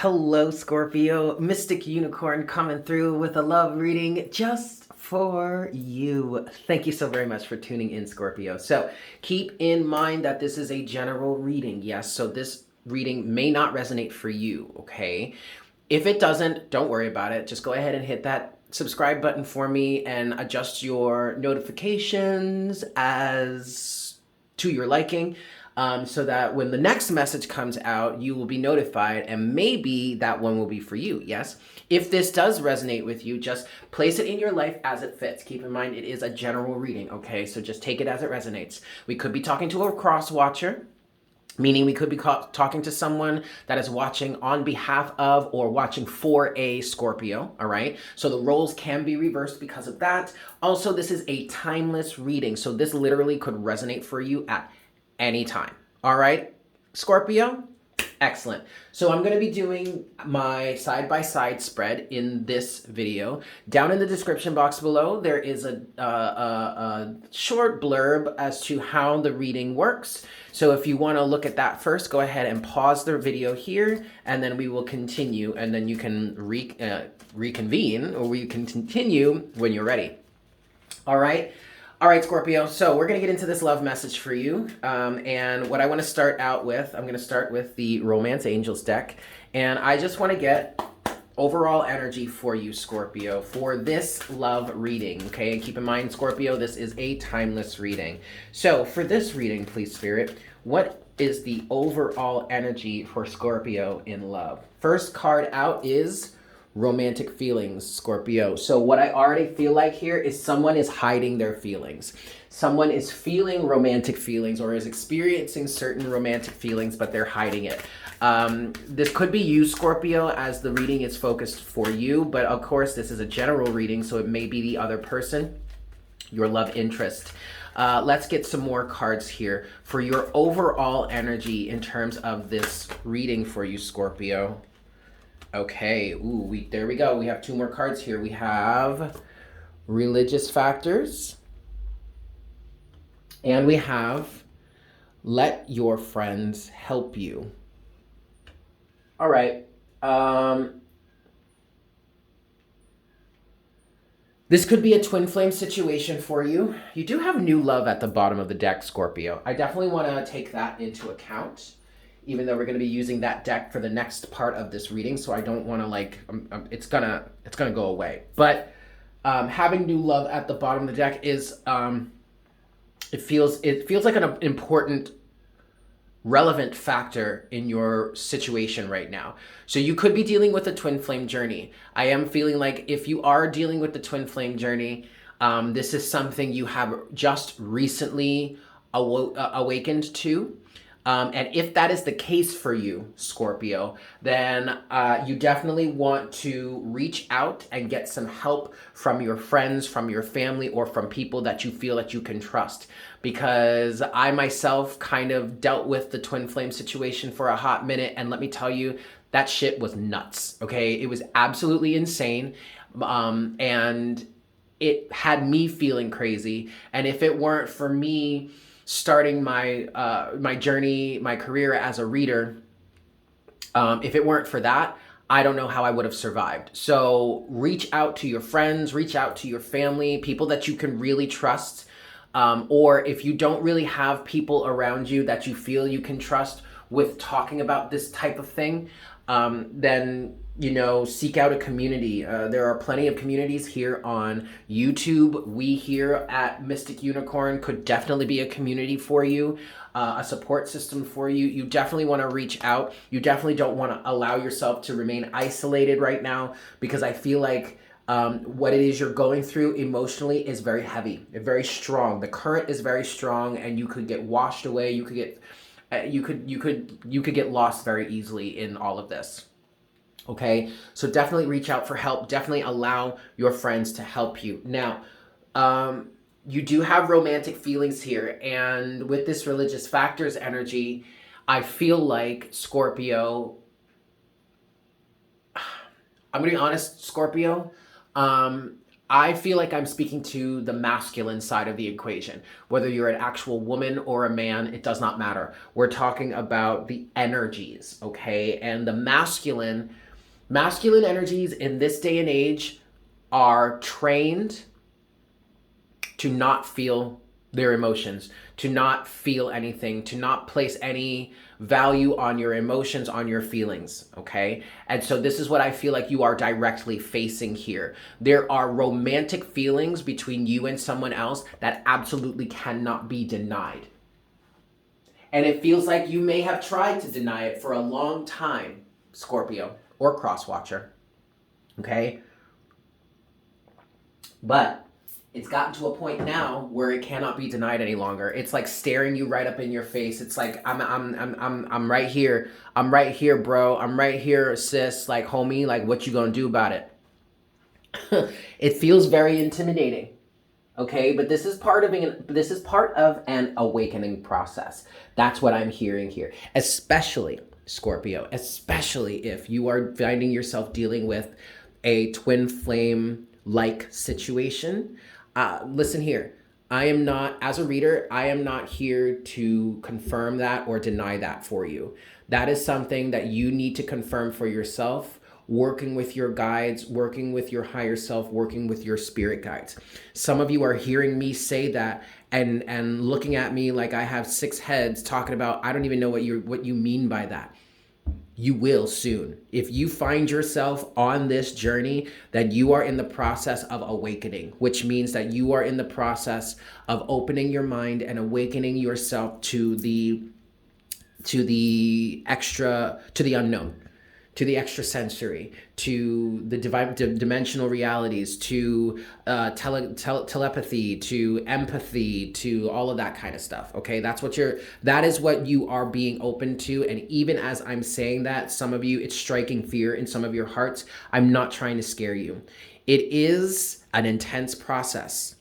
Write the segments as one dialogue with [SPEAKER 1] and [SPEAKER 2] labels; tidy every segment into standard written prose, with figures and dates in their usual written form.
[SPEAKER 1] Hello, Scorpio. Mystic Unicorn coming through with a love reading just for you. Thank you so very much for tuning in, Scorpio. So keep in mind that this is a general reading. Yes, so this reading may not resonate for you, okay? If it doesn't, don't worry about it. Just go ahead and hit that subscribe button for me and adjust your notifications as to your liking. So that when the next message comes out, you will be notified, and maybe that one will be for you, yes? If this does resonate with you, just place it in your life as it fits. Keep in mind, it is a general reading, okay? So just take it as it resonates. We could be talking to a cross watcher, meaning we could be talking to someone that is watching on behalf of or watching for a Scorpio, all right? So the roles can be reversed because of that. Also, this is a timeless reading, so this literally could resonate for you at anytime. All right, Scorpio? Excellent. So I'm going to be doing my side-by-side spread in this video. Down in the description box below, there is a short blurb as to how the reading works. So if you want to look at that first, go ahead and pause the video here, and then we will continue, and then you can reconvene, or we can continue when you're ready. All right. All right, Scorpio, so we're going to get into this love message for you. And what I want to start out with, I'm going to start with the Romance Angels deck. And I just want to get overall energy for you, Scorpio, for this love reading, okay? And keep in mind, Scorpio, this is a timeless reading. So for this reading, please, Spirit, what is the overall energy for Scorpio in love? First card out is romantic feelings, Scorpio. So what I already feel like here is someone is hiding their feelings. Someone is feeling romantic feelings or is experiencing certain romantic feelings, but they're hiding it. This could be you, Scorpio, as the reading is focused for you, but of course this is a general reading, so it may be the other person, your love interest. Let's get some more cards here for your overall energy in terms of this reading for you, Scorpio. Okay, ooh, there we go. We have two more cards here. We have religious factors, and we have let your friends help you. All right. This could be a twin flame situation for you. You do have new love at the bottom of the deck, Scorpio. I definitely want to take that into account, even though we're going to be using that deck for the next part of this reading, so I don't want to it's gonna go away. But having new love at the bottom of the deck is it feels like an important, relevant factor in your situation right now. So you could be dealing with a twin flame journey. I am feeling like if you are dealing with the twin flame journey, this is something you have just recently awakened to. And if that is the case for you, Scorpio, then you definitely want to reach out and get some help from your friends, from your family, or from people that you feel that you can trust. Because I myself kind of dealt with the twin flame situation for a hot minute, and let me tell you, that shit was nuts, okay? It was absolutely insane, and it had me feeling crazy. And if it weren't for me starting my my journey, my career as a reader, if it weren't for that, I don't know how I would have survived. So reach out to your friends, reach out to your family, people that you can really trust. Or if you don't really have people around you that you feel you can trust with talking about this type of thing, then, you know, seek out a community. There are plenty of communities here on YouTube. We here at Mystic Unicorn could definitely be a community for you, a support system for you. You definitely want to reach out. You definitely don't want to allow yourself to remain isolated right now, because I feel like what it is you're going through emotionally is very heavy, very strong. The current is very strong, and you could get washed away. You could get you could get lost very easily in all of this. Okay, so definitely reach out for help. Definitely allow your friends to help you. Now, you do have romantic feelings here, and with this religious factors energy, I feel like, Scorpio, I'm gonna be honest, Scorpio, I I feel like I'm speaking to the masculine side of the equation. Whether you're an actual woman or a man, it does not matter. We're talking about the energies, okay? And the masculine energies in this day and age are trained to not feel their emotions, to not feel anything, to not place any value on your emotions, on your feelings, okay? And so this is what I feel like you are directly facing here. There are romantic feelings between you and someone else that absolutely cannot be denied. And it feels like you may have tried to deny it for a long time, Scorpio or Crosswatcher, okay? But it's gotten to a point now where it cannot be denied any longer. It's like staring you right up in your face. It's like I'm right here. I'm right here, bro. I'm right here, sis. Like, homie, like, what you gonna do about it? It feels very intimidating. Okay, but this is part of an awakening process. That's what I'm hearing here. Especially Scorpio, especially if you are finding yourself dealing with a twin flame like situation. Listen here, I am not, as a reader, I am not here to confirm that or deny that for you. That is something that you need to confirm for yourself, working with your guides, working with your higher self, working with your spirit guides. Some of you are hearing me say that and looking at me like I have 6 heads, talking about, I don't even know what you mean by that. You will soon. If you find yourself on this journey, that you are in the process of awakening, which means that you are in the process of opening your mind and awakening yourself to the unknown, to the extrasensory, to the dimensional realities, to telepathy, to empathy, to all of that kind of stuff. Okay, that is what you are being open to. And even as I'm saying that, some of you, it's striking fear in some of your hearts. I'm not trying to scare you. It is an intense process,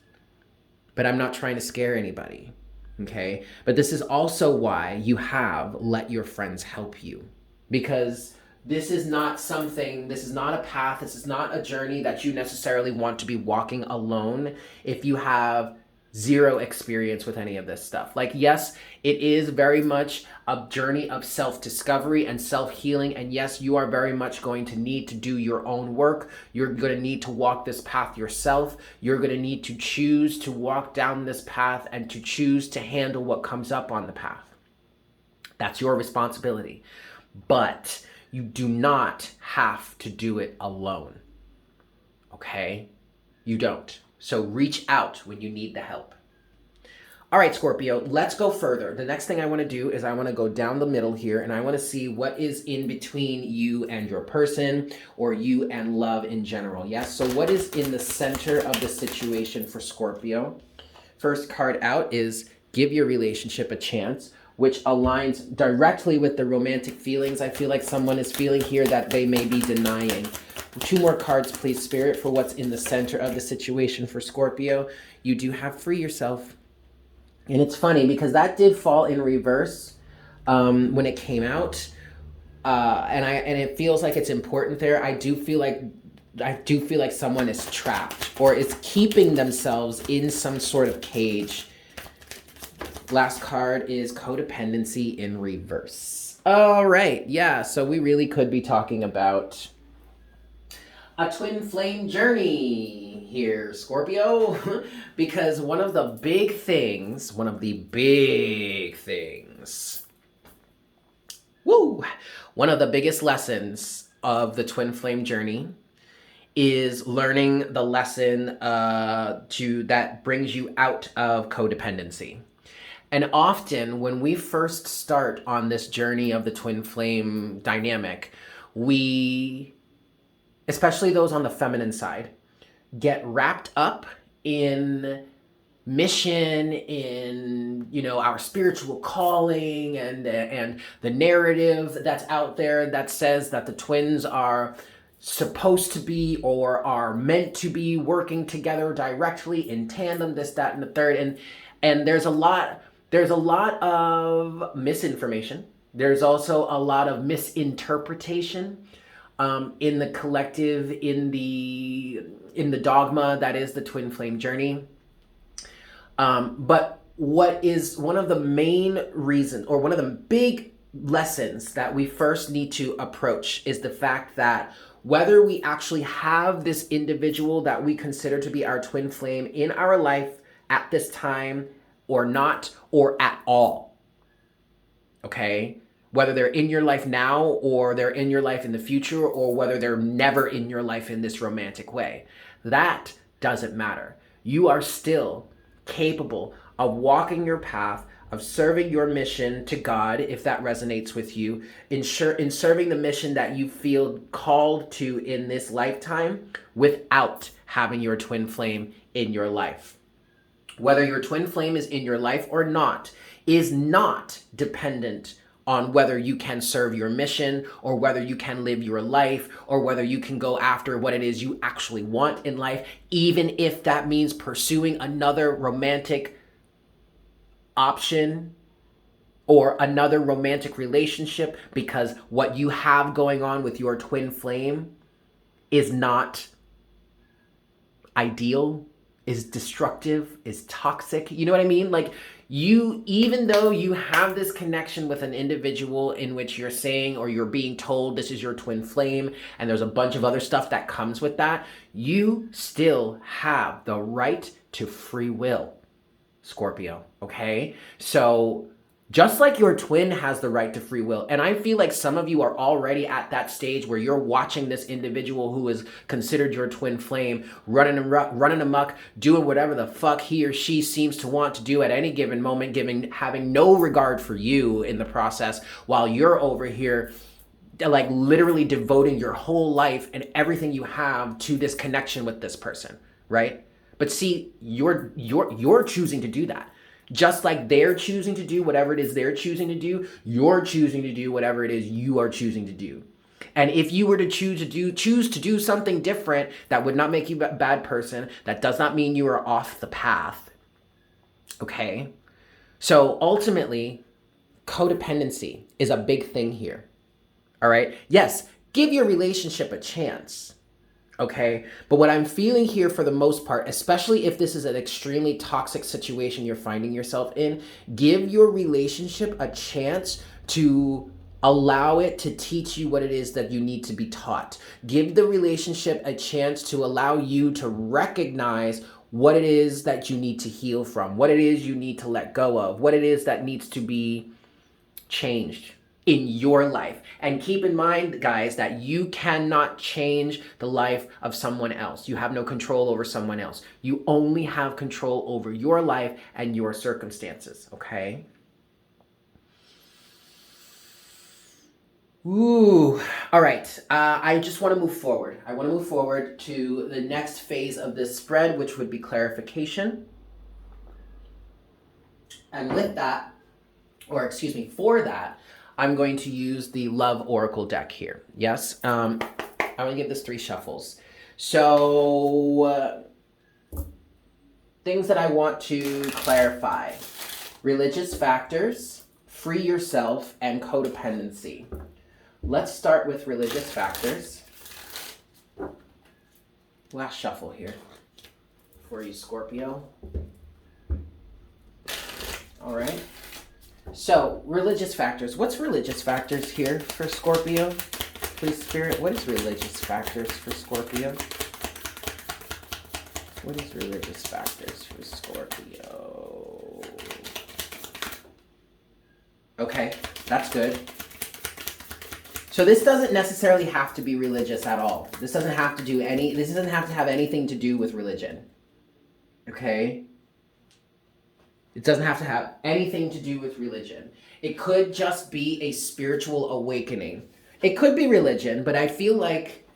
[SPEAKER 1] but I'm not trying to scare anybody. Okay, but this is also why you have let your friends help you, because this is not a path, this is not a journey that you necessarily want to be walking alone if you have zero experience with any of this stuff. Like, yes, it is very much a journey of self-discovery and self-healing. And yes, you are very much going to need to do your own work. You're going to need to walk this path yourself. You're going to need to choose to walk down this path and to choose to handle what comes up on the path. That's your responsibility. But you do not have to do it alone. Okay? You don't. So reach out when you need the help. All right, Scorpio, let's go further. The next thing I want to do is I want to go down the middle here, and I want to see what is in between you and your person, or you and love in general. Yes? So what is in the center of the situation for Scorpio? First card out is give your relationship a chance, which aligns directly with the romantic feelings I feel like someone is feeling here that they may be denying. 2 more cards, please, Spirit, for what's in the center of the situation for Scorpio. You do have free yourself. And it's funny because that did fall in reverse when it came out. And it feels like it's important there. I do feel like someone is trapped or is keeping themselves in some sort of cage. Last card is codependency in reverse. All right, yeah, so we really could be talking about a twin flame journey here, Scorpio, because one of the big things, one of the biggest lessons of the twin flame journey is learning the lesson that brings you out of codependency. And often when we first start on this journey of the twin flame dynamic, we, especially those on the feminine side, get wrapped up in mission, in, you know, our spiritual calling and the narrative that's out there that says that the twins are supposed to be or are meant to be working together directly in tandem, this, that, and the third. And there's a lot of misinformation. There's also a lot of misinterpretation in the collective, in the dogma that is the twin flame journey. But what is one of the main reasons, or one of the big lessons that we first need to approach, is the fact that whether we actually have this individual that we consider to be our twin flame in our life at this time or not, or at all, okay? Whether they're in your life now or they're in your life in the future, or whether they're never in your life in this romantic way, that doesn't matter. You are still capable of walking your path, of serving your mission to God, if that resonates with you, in serving the mission that you feel called to in this lifetime, without having your twin flame in your life. Whether your twin flame is in your life or not is not dependent on whether you can serve your mission, or whether you can live your life, or whether you can go after what it is you actually want in life, even if that means pursuing another romantic option or another romantic relationship, because what you have going on with your twin flame is not ideal, is destructive, is toxic. You know what I mean? Like, you, even though you have this connection with an individual in which you're saying, or you're being told this is your twin flame, and there's a bunch of other stuff that comes with that, you still have the right to free will, Scorpio, okay? So just like your twin has the right to free will, and I feel like some of you are already at that stage where you're watching this individual who is considered your twin flame running amok, doing whatever the fuck he or she seems to want to do at any given moment, having no regard for you in the process, while you're over here like literally devoting your whole life and everything you have to this connection with this person, right? But see, you're choosing to do that. Just like they're choosing to do whatever it is they're choosing to do, you're choosing to do whatever it is you are choosing to do. And if you were to choose to do something different, that would not make you a bad person. That does not mean you are off the path. Okay? So ultimately, codependency is a big thing here. All right? Yes, give your relationship a chance. Okay, but what I'm feeling here for the most part, especially if this is an extremely toxic situation you're finding yourself in, give your relationship a chance to allow it to teach you what it is that you need to be taught. Give the relationship a chance to allow you to recognize what it is that you need to heal from, what it is you need to let go of, what it is that needs to be changed in your life. And keep in mind, guys, that you cannot change the life of someone else. You have no control over someone else. You only have control over your life and your circumstances, okay? Ooh, all right. I just want to move forward. I want to move forward to the next phase of this spread, which would be clarification. And with that, or excuse me, for that, I'm going to use the Love Oracle deck here. Yes, I'm going to give this 3 shuffles. So, things that I want to clarify: religious factors, free yourself, and codependency. Let's start with religious factors. Last shuffle here for you, Scorpio. All right. So, religious factors. What's religious factors here for Scorpio? Please, Spirit, what is religious factors for Scorpio? What is religious factors for Scorpio? Okay, that's good. So this doesn't necessarily have to be religious at all. This doesn't have to have anything to do with religion. Okay? It doesn't have to have anything to do with religion. It could just be a spiritual awakening. It could be religion, but I feel like,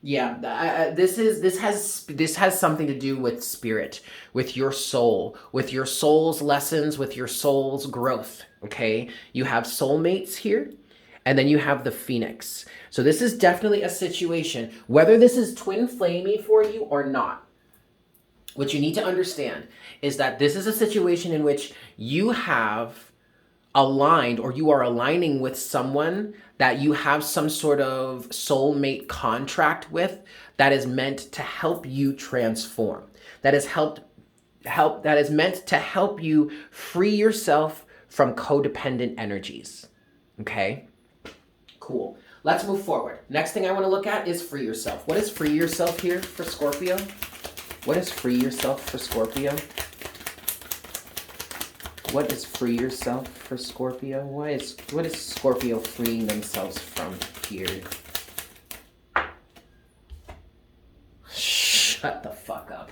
[SPEAKER 1] yeah, this has something to do with spirit, with your soul, with your soul's lessons, with your soul's growth. Okay, you have soulmates here, and then you have the Phoenix. So this is definitely a situation, whether this is twin flamey for you or not. What you need to understand is that this is a situation in which you have aligned, or you are aligning with someone that you have some sort of soulmate contract with, that is meant to help you transform, that is that is meant to help you free yourself from codependent energies. Okay? Cool. Let's move forward. Next thing I want to look at is free yourself. What is free yourself here for Scorpio? What is free yourself for Scorpio? What is free yourself for Scorpio? What is Scorpio freeing themselves from here? Shut the fuck up.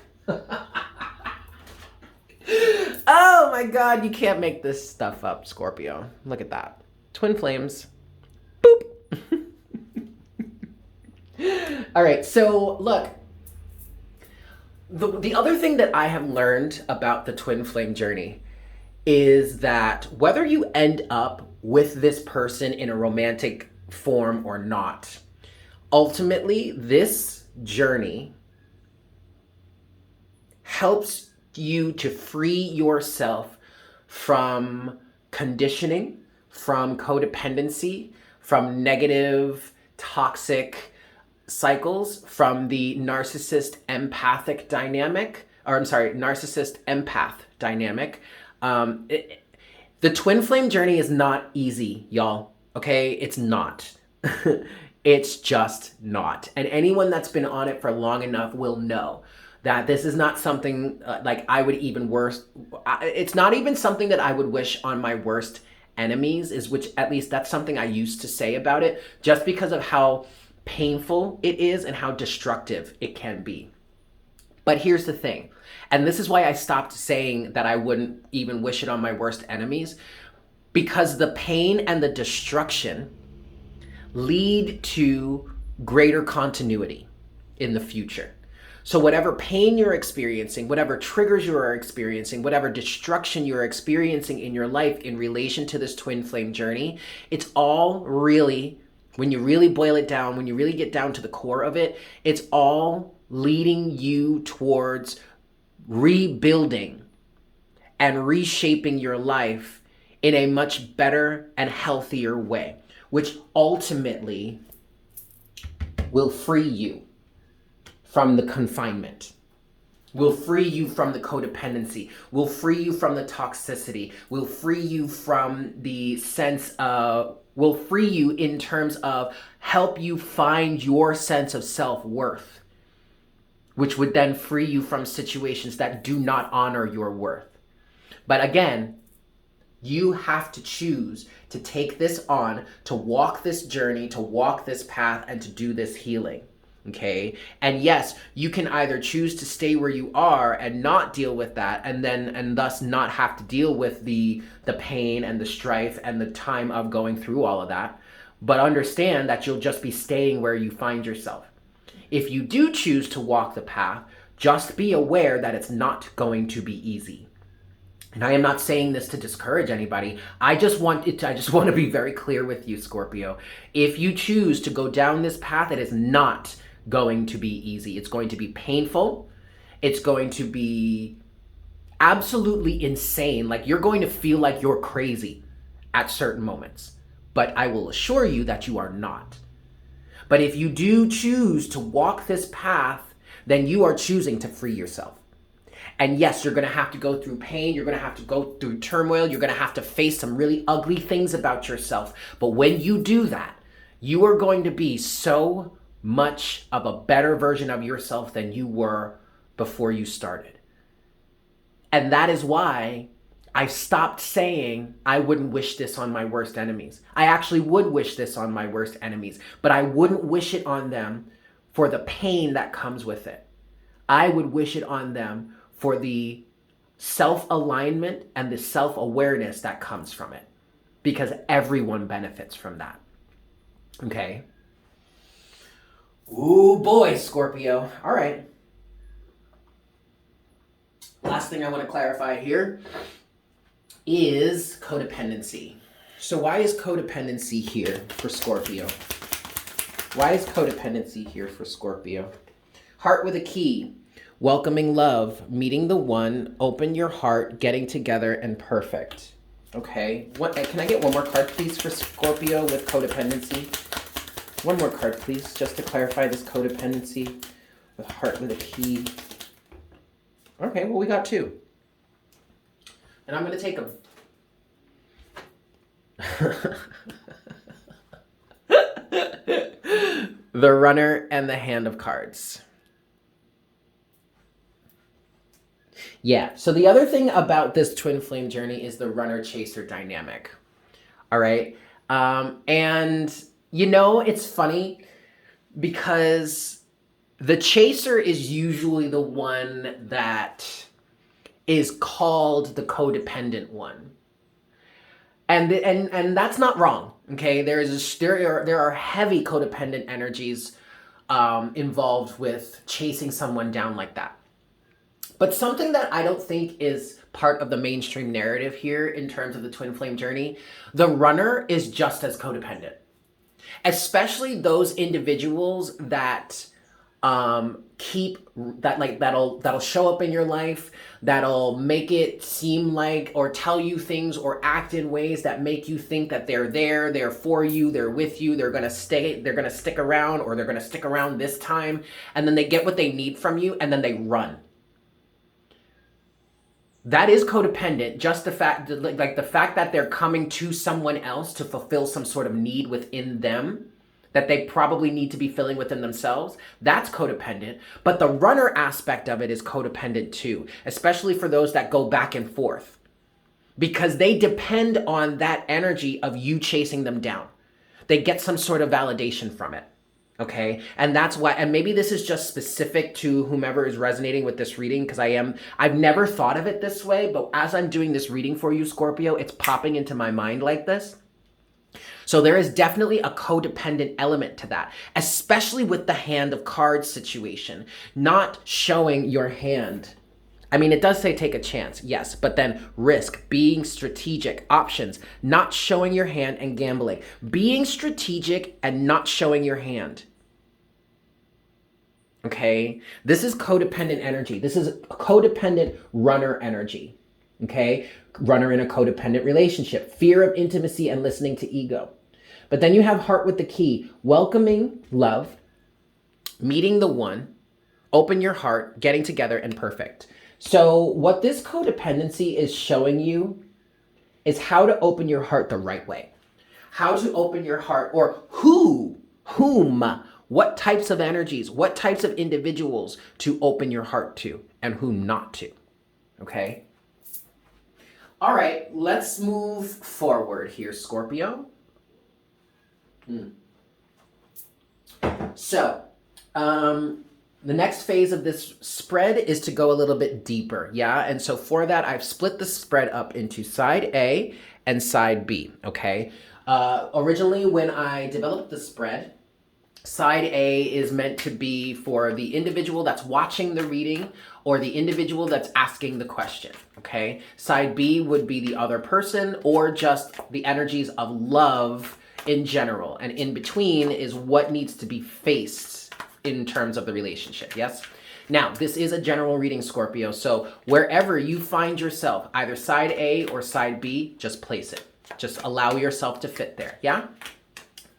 [SPEAKER 1] Oh my God, you can't make this stuff up, Scorpio. Look at that. Twin flames. Boop. All right, so look. The other thing that I have learned about the twin flame journey is that whether you end up with this person in a romantic form or not, ultimately this journey helps you to free yourself from conditioning, from codependency, from negative, toxic cycles, from the narcissist empathic dynamic, or I'm sorry, narcissist empath dynamic. The twin flame journey is not easy, y'all. Okay? It's not. It's just not. And anyone that's been on it for long enough will know that this is not something like I would even it's not even something that I would wish on my worst enemies, which at least that's something I used to say about it, just because of how painful it is and how destructive it can be. But here's the thing, and this is why I stopped saying that I wouldn't even wish it on my worst enemies, because the pain and the destruction lead to greater continuity in the future. So whatever pain you're experiencing, whatever triggers you are experiencing, whatever destruction you're experiencing in your life in relation to this twin flame journey, it's all really, when you really boil it down, when you really get down to the core of it, it's all leading you towards rebuilding and reshaping your life in a much better and healthier way, which ultimately will free you from the confinement, will free you from the codependency, will free you from the toxicity, will free you from the sense of, will free you in terms of help you find your sense of self-worth, which would then free you from situations that do not honor your worth. But again, you have to choose to take this on, to walk this journey, to walk this path, and to do this healing. Okay. And yes, you can either choose to stay where you are and not deal with that, and thus not have to deal with the pain and the strife and the time of going through all of that. But understand that you'll just be staying where you find yourself. If you do choose to walk the path, just be aware that it's not going to be easy. And I am not saying this to discourage anybody. I just want to be very clear with you, Scorpio. If you choose to go down this path, it is not going to be easy. It's going to be painful. It's going to be absolutely insane. Like, you're going to feel like you're crazy at certain moments. But I will assure you that you are not. But if you do choose to walk this path, then you are choosing to free yourself. And yes, you're going to have to go through pain. You're going to have to go through turmoil. You're going to have to face some really ugly things about yourself. But when you do that, you are going to be so much of a better version of yourself than you were before you started. And that is why I stopped saying I wouldn't wish this on my worst enemies. I actually would wish this on my worst enemies, but I wouldn't wish it on them for the pain that comes with it. I would wish it on them for the self-alignment and the self-awareness that comes from it, because everyone benefits from that. Okay? Ooh, boy, Scorpio. All right. Last thing I want to clarify here is codependency. So why is codependency here for Scorpio? Why is codependency here for Scorpio? Heart with a key. Welcoming love, meeting the one, open your heart, getting together, and perfect. Okay. Can I get one more card, please, for Scorpio with codependency? One more card, please, just to clarify this codependency with heart with a key. Okay, well, we got two. And I'm going to take them. The Runner and the Hand of Cards. Yeah, so the other thing about this twin flame journey is the runner-chaser dynamic. All right? And, you know, it's funny because the chaser is usually the one that is called the codependent one. And that's not wrong, okay? There are heavy codependent energies involved with chasing someone down like that. But something that I don't think is part of the mainstream narrative here in terms of the twin flame journey, the runner is just as codependent. Especially those individuals that that'll show up in your life, that'll make it seem like or tell you things or act in ways that make you think that they're for you, they're with you, they're gonna stick around, or they're gonna stick around this time, and then they get what they need from you and then they run. That is codependent. Just the fact that they're coming to someone else to fulfill some sort of need within them that they probably need to be filling within themselves, that's codependent. But the runner aspect of it is codependent too, especially for those that go back and forth, because they depend on that energy of you chasing them down. They get some sort of validation from it. Okay. And that's why, and maybe this is just specific to whomever is resonating with this reading, because I've never thought of it this way, but as I'm doing this reading for you, Scorpio, it's popping into my mind like this. So there is definitely a codependent element to that, especially with the Hand of Cards situation, not showing your hand. I mean, it does say take a chance, yes, but then risk, being strategic, options, not showing your hand, and gambling. Being strategic and not showing your hand. Okay? This is codependent energy. This is codependent runner energy. Okay? Runner in a codependent relationship. Fear of intimacy and listening to ego. But then you have heart with the key. Welcoming love, meeting the one, open your heart, getting together, and perfect. So what this codependency is showing you is how to open your heart the right way. How to open your heart, or whom, what types of energies, what types of individuals to open your heart to and whom not to. Okay? All right, let's move forward here, Scorpio. So, the next phase of this spread is to go a little bit deeper, yeah? And so for that, I've split the spread up into side A and side B, okay? Originally, when I developed the spread, side A is meant to be for the individual that's watching the reading or the individual that's asking the question, okay? Side B would be the other person or just the energies of love in general. And in between is what needs to be faced in terms of the relationship, yes? Now, this is a general reading, Scorpio, so wherever you find yourself, either side A or side B, just place it. Just allow yourself to fit there, yeah?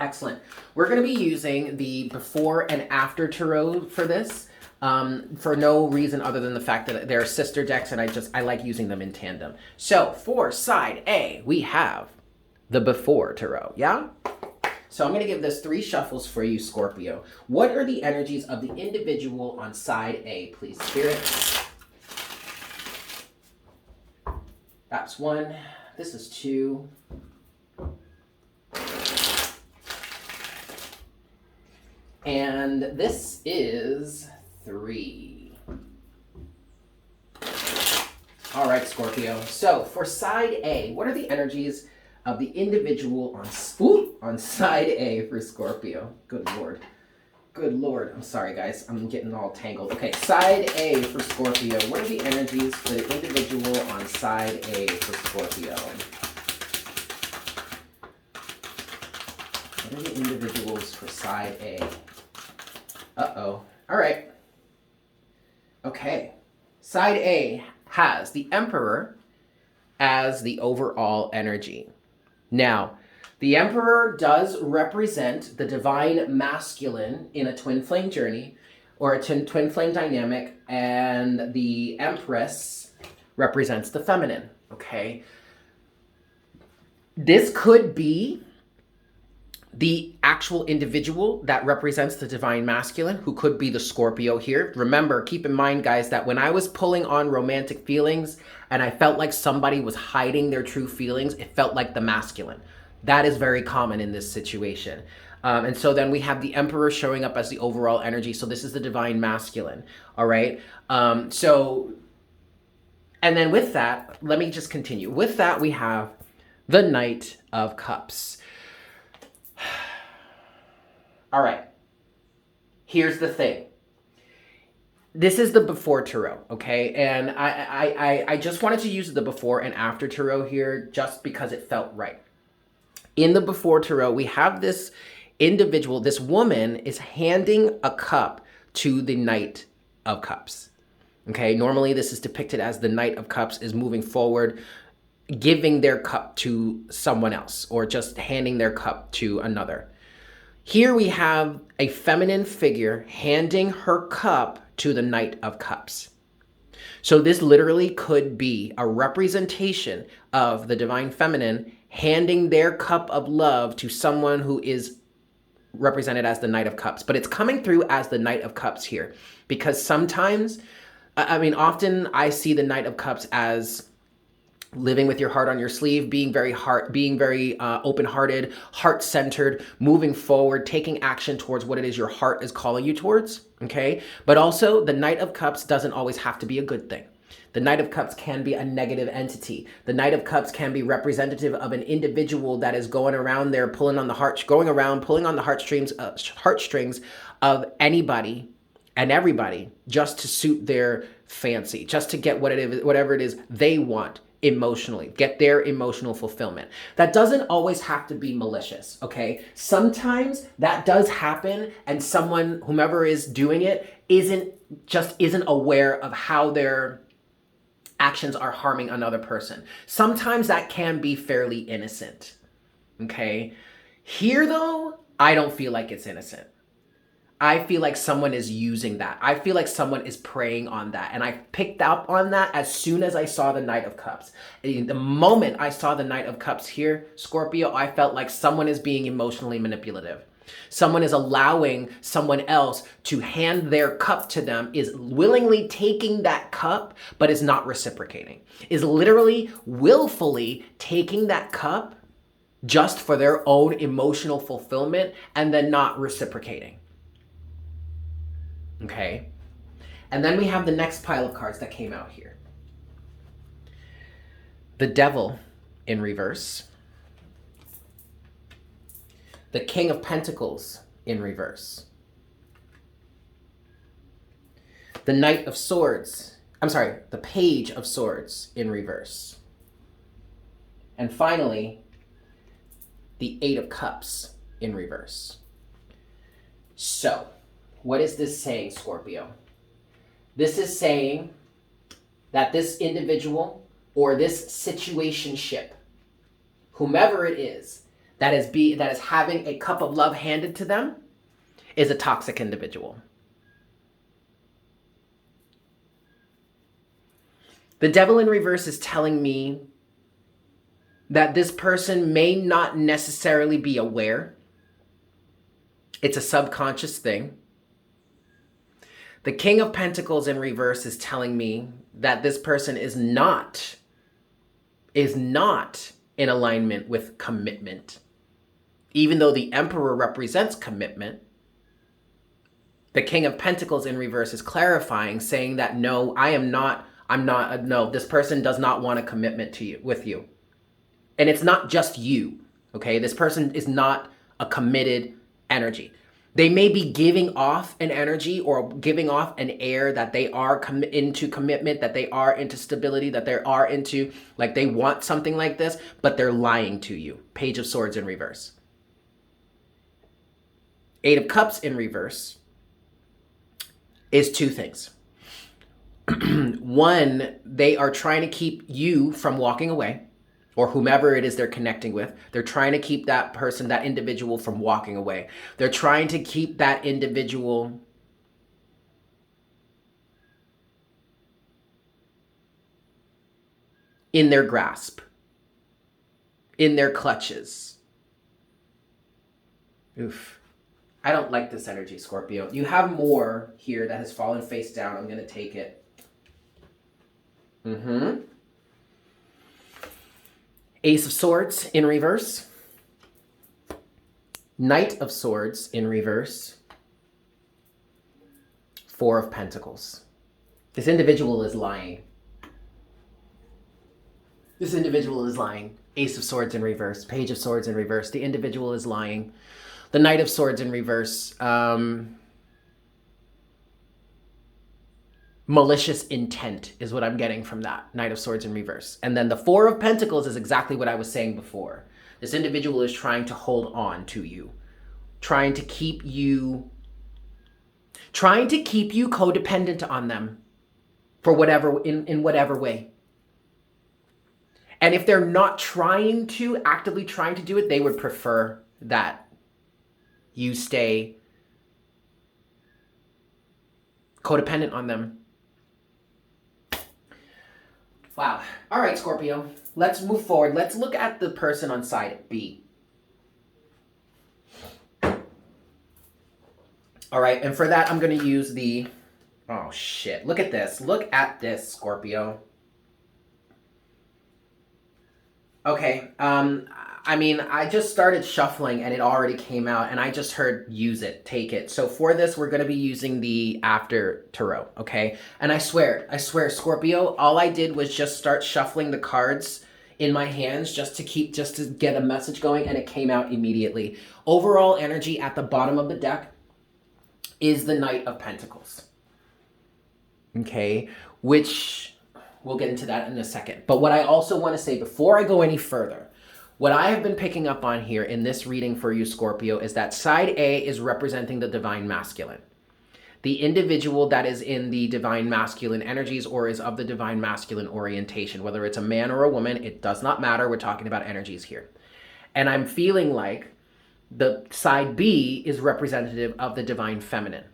[SPEAKER 1] Excellent. We're going to be using the before and after tarot for this, for no reason other than the fact that they're sister decks, and I like using them in tandem. So, for side A, we have the before tarot, yeah? So I'm going to give this 3 shuffles for you, Scorpio. What are the energies of the individual on side A, please, Spirit? That's 1. This is 2. And this is 3. All right, Scorpio. So for side A, what are the energies of the individual on side A for Scorpio? Good Lord. Good Lord. I'm sorry, guys. I'm getting all tangled. Okay, side A for Scorpio. What are the energies for the individual on side A for Scorpio? What are the individuals for side A? Uh-oh. All right. Okay. Side A has the Emperor as the overall energy. Now, the Emperor does represent the divine masculine in a twin flame journey or a twin flame dynamic, and the Empress represents the feminine, okay? This could be the actual individual that represents the divine masculine, who could be the Scorpio here. Remember, keep in mind, guys, that when I was pulling on romantic feelings and I felt like somebody was hiding their true feelings, it felt like the masculine. That is very common in this situation. And so then we have the Emperor showing up as the overall energy. So this is the divine masculine. All right. And then with that, let me just continue. With that, we have the Knight of Cups. All right. Here's the thing. This is the before tarot, okay? And I just wanted to use the before and after tarot here just because it felt right. In the before tarot, we have this individual, this woman is handing a cup to the Knight of Cups. Okay, normally this is depicted as the Knight of Cups is moving forward, giving their cup to someone else, or just handing their cup to another. Here we have a feminine figure handing her cup to the Knight of Cups. So this literally could be a representation of the divine feminine handing their cup of love to someone who is represented as the Knight of Cups. But it's coming through as the Knight of Cups here, because sometimes, often I see the Knight of Cups as living with your heart on your sleeve, being very open-hearted, heart-centered, moving forward, taking action towards what it is your heart is calling you towards, okay? But also, the Knight of Cups doesn't always have to be a good thing. The Knight of Cups can be a negative entity. The Knight of Cups can be representative of an individual that is going around there pulling on the heartstrings of anybody and everybody just to suit their fancy, just to get whatever it is they want emotionally, get their emotional fulfillment. That doesn't always have to be malicious, okay? Sometimes that does happen and someone, whomever is doing it, isn't aware of how their actions are harming another person. Sometimes that can be fairly innocent, okay? Here though, I don't feel like it's innocent. I feel like someone is using that. I feel like someone is preying on that. And I picked up on that as soon as I saw the Knight of Cups. The moment I saw the Knight of Cups here, Scorpio, I felt like someone is being emotionally manipulative. Someone is allowing someone else to hand their cup to them, is willingly taking that cup, but is not reciprocating. Is literally willfully taking that cup just for their own emotional fulfillment and then not reciprocating. Okay, and then we have the next pile of cards that came out here. The Devil in reverse. The King of Pentacles in reverse. The Knight of Swords. The Page of Swords in reverse. And finally, the Eight of Cups in reverse. So, what is this saying, Scorpio? This is saying that this individual or this situationship, whomever it is, that is having a cup of love handed to them, is a toxic individual. The Devil in reverse is telling me that this person may not necessarily be aware. It's a subconscious thing. The King of Pentacles in reverse is telling me that this person is not in alignment with commitment. Even though the Emperor represents commitment, the King of Pentacles in reverse is clarifying, saying that no, this person does not want a commitment with you. And it's not just you, okay? This person is not a committed energy. They may be giving off an energy or giving off an air that they are into commitment, that they are into stability, that they are into, like they want something like this, but they're lying to you. Page of Swords in reverse. Eight of Cups in reverse is two things. One, they are trying to keep you from walking away, or whomever it is they're connecting with. They're trying to keep that person, that individual, from walking away. They're trying to keep that individual in their grasp, in their clutches. Oof. I don't like this energy, Scorpio. You have more here that has fallen face down. I'm going to take it. Ace of Swords in reverse. Knight of Swords in reverse. Four of Pentacles. This individual is lying. This individual is lying. Ace of Swords in reverse. Page of Swords in reverse. The individual is lying. The Knight of Swords in reverse. Malicious intent is what I'm getting from that. Knight of Swords in reverse. And then the Four of Pentacles is exactly what I was saying before. This individual is trying to hold on to you. Trying to keep you codependent on them for whatever, in whatever way. And if they're not actively trying to do it, they would prefer that you stay codependent on them. Wow. All right, Scorpio. Let's move forward. Let's look at the person on side B. All right, and for that, I'm going to use the... Oh, shit. Look at this. Look at this, Scorpio. Okay, I just started shuffling and it already came out and I just heard use it, take it. So for this, we're going to be using the After Tarot, okay? And I swear, Scorpio, all I did was just start shuffling the cards in my hands just to get a message going, and it came out immediately. Overall energy at the bottom of the deck is the Knight of Pentacles, okay? Which... we'll get into that in a second. But what I also want to say before I go any further, what I have been picking up on here in this reading for you, Scorpio, is that side A is representing the divine masculine. The individual that is in the divine masculine energies or is of the divine masculine orientation, whether it's a man or a woman, it does not matter. We're talking about energies here. And I'm feeling like the side B is representative of the divine feminine.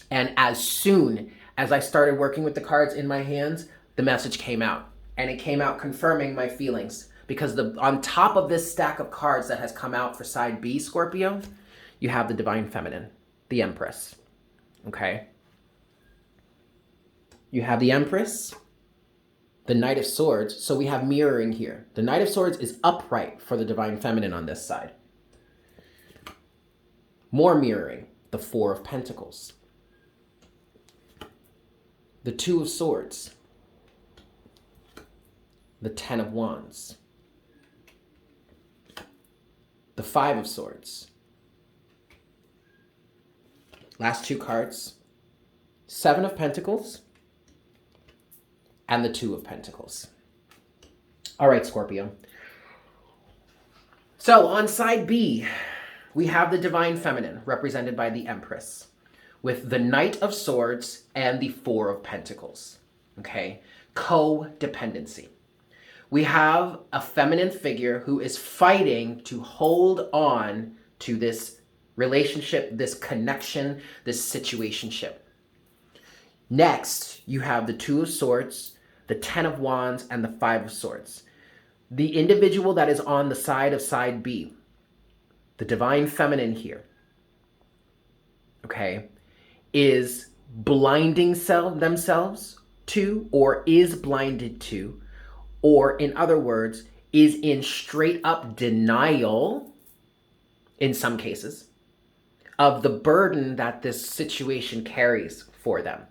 [SPEAKER 1] And as soon as I started working with the cards in my hands, the message came out, and it came out confirming my feelings, because on top of this stack of cards that has come out for side B, Scorpio, you have the divine feminine, the Empress, okay? You have the Empress, the Knight of Swords, so we have mirroring here. The Knight of Swords is upright for the divine feminine on this side. More mirroring, the Four of Pentacles, the Two of Swords, the Ten of Wands, the Five of Swords. Last two cards, Seven of Pentacles and the Two of Pentacles. All right, Scorpio. So on side B, we have the divine feminine represented by the Empress with the Knight of Swords and the Four of Pentacles, okay? Codependency. We have a feminine figure who is fighting to hold on to this relationship, this connection, this situationship. Next, you have the Two of Swords, the Ten of Wands, and the Five of Swords. The individual that is on the side of side B, the divine feminine here, okay, is blinding themselves to, or is blinded to, or in other words, is in straight up denial, in some cases, of the burden that this situation carries for them.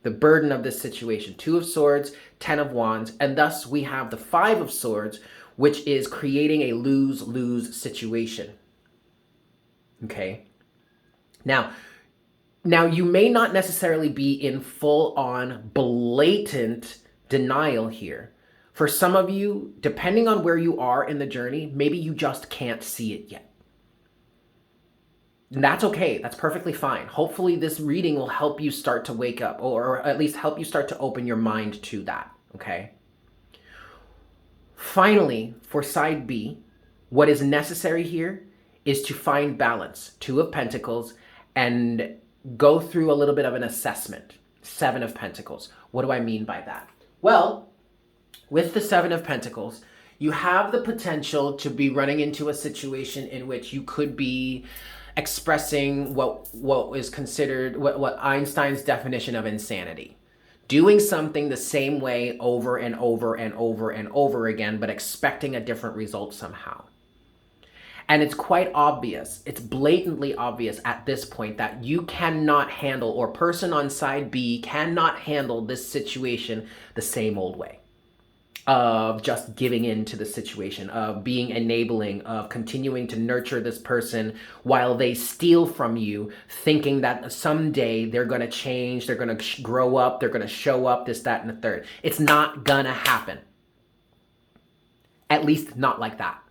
[SPEAKER 1] The burden of this situation. Two of Swords, Ten of Wands, and thus we have the Five of Swords, which is creating a lose-lose situation. Okay? Now you may not necessarily be in full-on blatant denial here. For some of you, depending on where you are in the journey, maybe you just can't see it yet. And that's okay. That's perfectly fine. Hopefully this reading will help you start to wake up, or at least help you start to open your mind to that, okay? Finally, for side B, what is necessary here is to find balance, Two of Pentacles, and go through a little bit of an assessment, Seven of Pentacles. What do I mean by that? Well, with the Seven of Pentacles, you have the potential to be running into a situation in which you could be expressing what is considered what Einstein's definition of insanity. Doing something the same way over and over and over and over again, but expecting a different result somehow. And it's quite obvious, it's blatantly obvious at this point that you cannot handle, or person on side B cannot handle this situation the same old way. Of just giving in to the situation, of being enabling, of continuing to nurture this person while they steal from you, thinking that someday they're going to change, they're going to grow up, they're going to show up, this, that, and the third. It's not going to happen. At least not like that.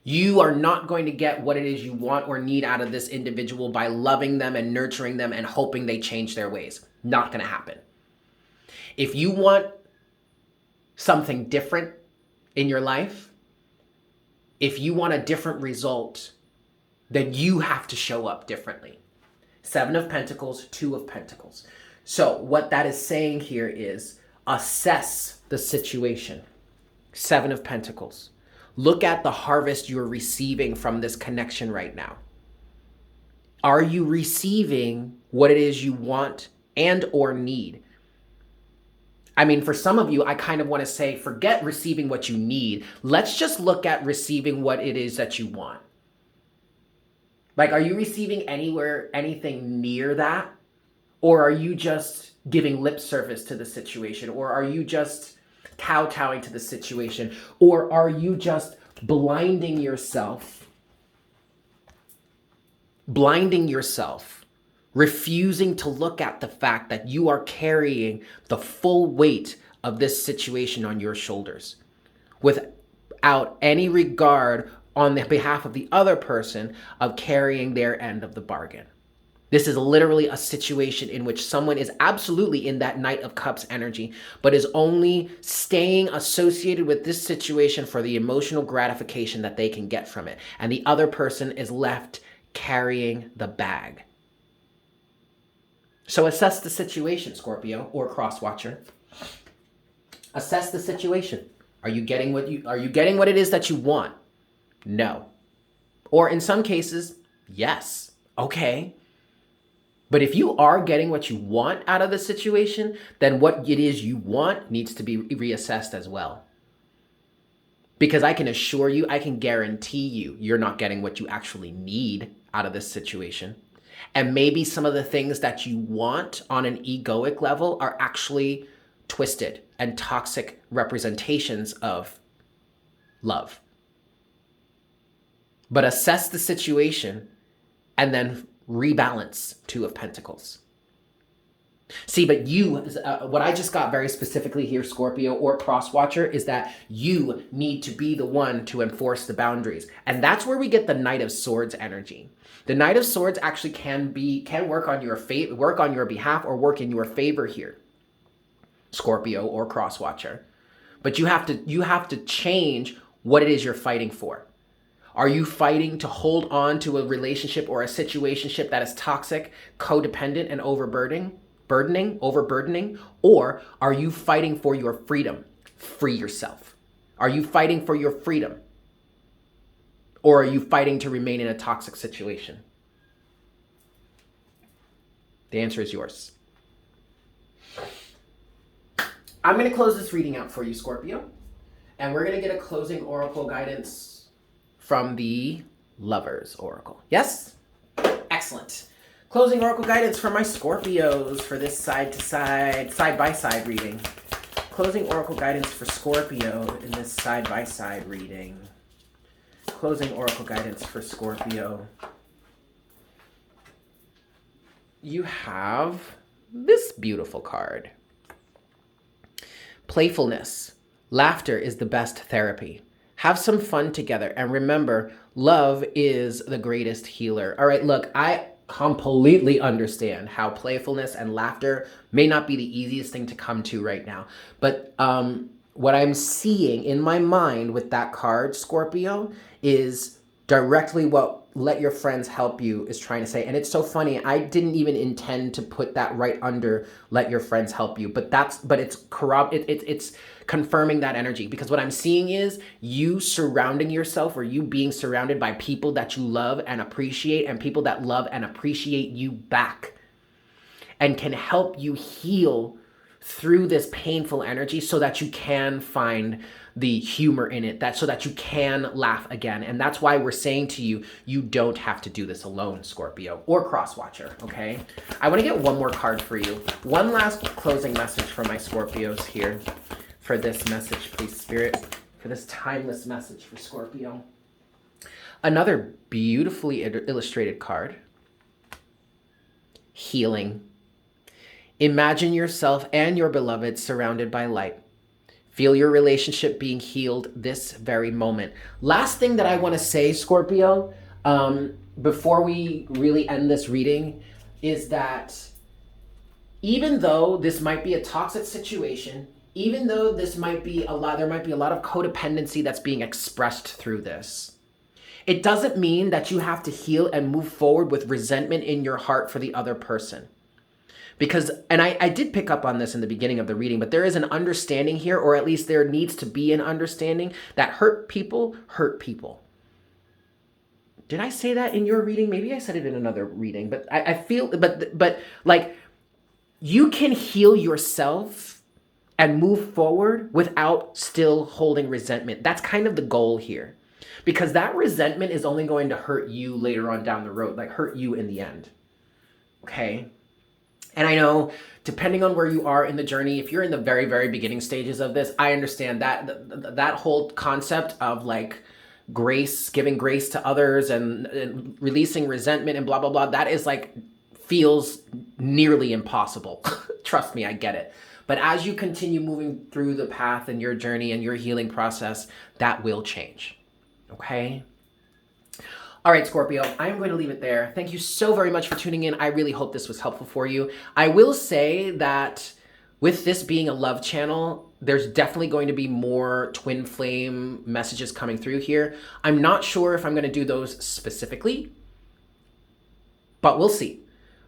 [SPEAKER 1] You are not going to get what it is you want or need out of this individual by loving them and nurturing them and hoping they change their ways. Not going to happen. If you want something different in your life, if you want a different result, then you have to show up differently. Seven of Pentacles, Two of Pentacles. So what that is saying here is assess the situation. Seven of Pentacles. Look at the harvest you're receiving from this connection right now. Are you receiving what it is you want and or need? I mean, for some of you, I kind of want to say, forget receiving what you need. Let's just look at receiving what it is that you want. Like, are you receiving anything near that? Or are you just giving lip service to the situation? Or are you just kowtowing to the situation? Or are you just blinding yourself, refusing to look at the fact that you are carrying the full weight of this situation on your shoulders without any regard on the behalf of the other person of carrying their end of the bargain? This is literally a situation in which someone is absolutely in that Knight of Cups energy, but is only staying associated with this situation for the emotional gratification that they can get from it. And the other person is left carrying the bag. So assess the situation, Scorpio or cross watcher. Assess the situation. Are you getting what it is that you want? No. Or in some cases, yes. Okay. But if you are getting what you want out of the situation, then what it is you want needs to be reassessed as well. Because I can assure you, I can guarantee you, you're not getting what you actually need out of this situation. And maybe some of the things that you want on an egoic level are actually twisted and toxic representations of love. But assess the situation and then rebalance. Two of Pentacles. See, but what I just got very specifically here, Scorpio or cross watcher, is that you need to be the one to enforce the boundaries. And that's where we get the Knight of Swords energy. The Knight of Swords actually can work on your behalf or work in your favor here, Scorpio or cross watcher. But you have to change what it is you're fighting for. Are you fighting to hold on to a relationship or a situationship that is toxic, codependent, and overburdening? Or are you fighting for your freedom? Free yourself. Are you fighting for your freedom? Or are you fighting to remain in a toxic situation? The answer is yours. I'm going to close this reading out for you, Scorpio. And we're going to get a closing oracle guidance from the Lovers Oracle. Yes? Excellent. Closing oracle guidance for my Scorpios for this side-by-side reading. Closing oracle guidance for Scorpio in this side-by-side reading. Closing oracle guidance for Scorpio. You have this beautiful card. Playfulness. Laughter is the best therapy. Have some fun together. And remember, love is the greatest healer. All right, look, I completely understand how playfulness and laughter may not be the easiest thing to come to right now. But what I'm seeing in my mind with that card, Scorpio, is directly what let your friends help you is trying to say. And it's so funny. I didn't even intend to put that right under let your friends help you, but it's confirming that energy, because what I'm seeing is you surrounding yourself, or you being surrounded by people that you love and appreciate, and people that love and appreciate you back and can help you heal through this painful energy so that you can find the humor in it, so that you can laugh again. And that's why we're saying to you, you don't have to do this alone, Scorpio or Crosswatcher, okay? I want to get one more card for you. One last closing message for my Scorpios here for this message, please, Spirit, for this timeless message for Scorpio. Another beautifully illustrated card. Healing. Imagine yourself and your beloved surrounded by light. Feel your relationship being healed this very moment. Last thing that I want to say, Scorpio, before we really end this reading, is that even though this might be a toxic situation, even though there might be a lot of codependency that's being expressed through this, it doesn't mean that you have to heal and move forward with resentment in your heart for the other person. Because, and I did pick up on this in the beginning of the reading, but there is an understanding here, or at least there needs to be an understanding that hurt people hurt people. Did I say that in your reading? Maybe I said it in another reading, but I feel, but like, you can heal yourself and move forward without still holding resentment. That's kind of the goal here, because that resentment is only going to hurt you later on down the road, like hurt you in the end. Okay. And I know, depending on where you are in the journey, if you're in the very, very beginning stages of this, I understand that whole concept of like grace, giving grace to others and releasing resentment and blah, blah, blah, that is like, feels nearly impossible. Trust me, I get it. But as you continue moving through the path and your journey and your healing process, that will change. Okay? All right, Scorpio, I'm going to leave it there. Thank you so very much for tuning in. I really hope this was helpful for you. I will say that with this being a love channel, there's definitely going to be more twin flame messages coming through here. I'm not sure if I'm going to do those specifically, but we'll see.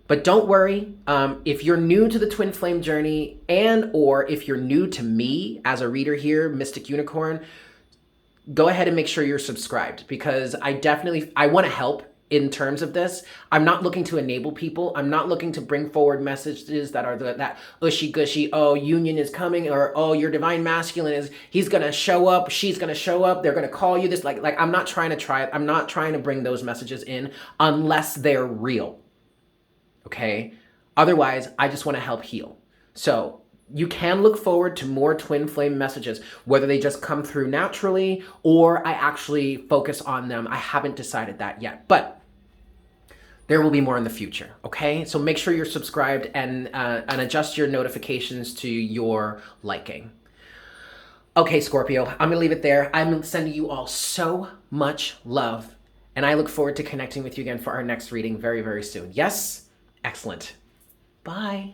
[SPEAKER 1] But don't worry, if you're new to the twin flame journey, and or if you're new to me as a reader here, Mystic Unicorn, go ahead and make sure you're subscribed, because I want to help in terms of this. I'm not looking to enable people. I'm not looking to bring forward messages that are that ushy gushy, oh, union is coming, or oh, your divine masculine he's going to show up, she's going to show up, they're going to call you this. Like I'm not trying to bring those messages in unless they're real. Okay? Otherwise, I just want to help heal. So you can look forward to more twin flame messages, whether they just come through naturally or I actually focus on them. I haven't decided that yet, but there will be more in the future, okay? So make sure you're subscribed and adjust your notifications to your liking. Okay, Scorpio, I'm gonna leave it there. I'm sending you all so much love, and I look forward to connecting with you again for our next reading very, very soon. Yes? Excellent. Bye.